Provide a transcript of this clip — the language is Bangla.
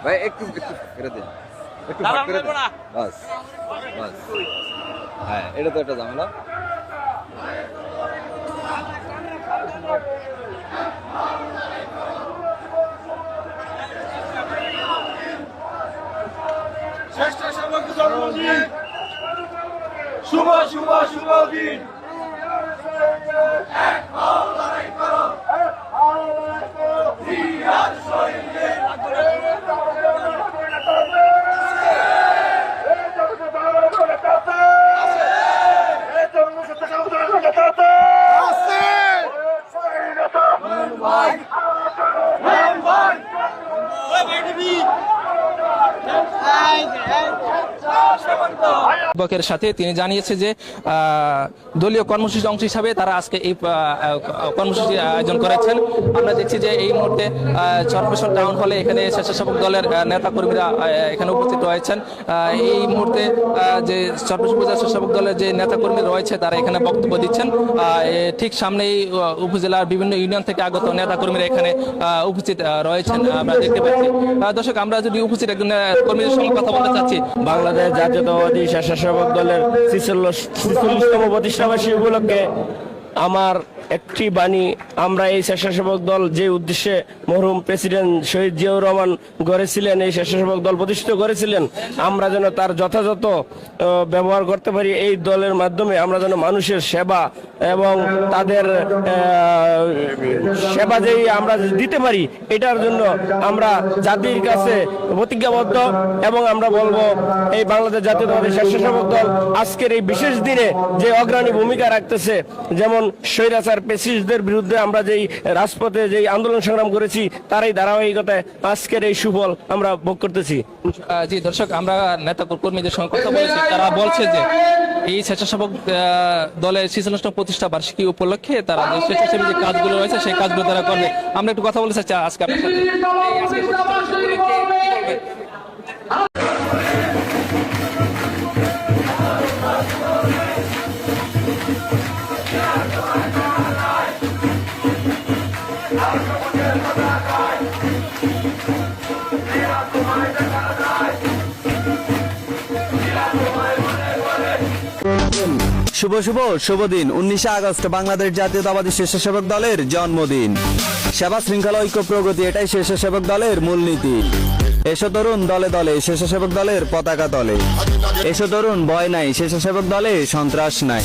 ভাই একটু একটু করে দিন, একটু ভাগ করে দিন, বাস বাস। হ্যাঁ, এটা তো একটা ঝামেলা। শুভ শুভ শুভ দিন। বকের সাথে তিনি জানিয়েছে যে দলীয় কর্মসূচির অংশ হিসাবে তারা আজকে এই কর্মসূচি আয়োজন করেছেন। আমরা দেখছি যে এই মুহূর্তে চরপেশন টাউন হলে এখানে স্বেচ্ছাসেবক দলের নেতা কর্মীরা এখানে উপস্থিত রয়েছেন। এই মুহূর্তে যে চরপেশন উপজেলা স্বেচ্ছাসেবক দলের যে নেতা কর্মী রয়েছে তারা এখানে বক্তব্য দিচ্ছেন। ঠিক সামনেই উপজেলার বিভিন্ন ইউনিয়ন থেকে আগত নেতা কর্মীরা এখানে উপস্থিত রয়েছেন আমরা দেখতে পাচ্ছি। দর্শক, আমরা যদি উপস্থিত একজন কর্মীদের সঙ্গে কথা বলতে চাচ্ছি। বাংলাদেশ জাতীয়তাবাদী স্বেচ্ছাসেবক দলের 46তম প্রতিষ্ঠাবার্ষিকী উপলক্ষে আমার একটি বাণী। আমরা এই স্বেচ্ছাসেবক দল যে উদ্দেশ্যে মরহুম প্রেসিডেন্ট শহীদ জিয়াউর রহমান গড়েছিলেন, এই স্বেচ্ছাসেবক দল প্রতিষ্ঠিত করেছিলেন, আমরা যেন তার যথাযথ ব্যবহার করতে পারি। এই দলের মাধ্যমে আমরা যেন মানুষের সেবা এবং তাদের সেবা যেই আমরা দিতে পারি, এটার জন্য আমরা জাতির কাছে প্রতিজ্ঞাবদ্ধ। এবং আমরা বলবো এই বাংলাদেশ জাতীয়তাবাদী স্বেচ্ছাসেবক দল আজকের এই বিশেষ দিনে যে অগ্রণী ভূমিকা রাখতেছে, যেমন স্বৈরাচার পেশিস্টদের বিরুদ্ধে আমরা যেই রাজপথে যেই আন্দোলন সংগ্রাম করেছি, তার এই ধারাবাহিকতায় আজকের এই সুফল আমরা ভোগ করতেছি। জি দর্শক, আমরা নেতা কর্মীদের সঙ্গে কথা বলেছি। তারা বলছে যে এই স্বেচ্ছাসেবক দলের 46তম প্রতিষ্ঠা বার্ষিকী উপলক্ষে তারা যে স্বেচ্ছাসেবী যে কাজগুলো রয়েছে সেই কাজগুলো তারা করবে। আমরা একটু কথা বলতে চাচ্ছি আজকে আপনার সাথে। এই আজকে প্রতিষ্ঠা বার্ষিকী উপলক্ষে কি বলবেন? শুভ শুভ শুভ দিন। 19 আগস্ট বাংলাদেশ জাতীয়তাবাদী স্বেচ্ছাসেবক দলের জন্মদিন। সেবা, শৃঙ্খলা, ঐক্য, প্রগতি, এটাই স্বেচ্ছাসেবক দলের মূলনীতি। এসো তরুণ দলে দলে স্বেচ্ছাসেবক দলের পতাকা তলে। এসো তরুণ, ভয় নাই, স্বেচ্ছাসেবক দলে সন্ত্রাস নাই।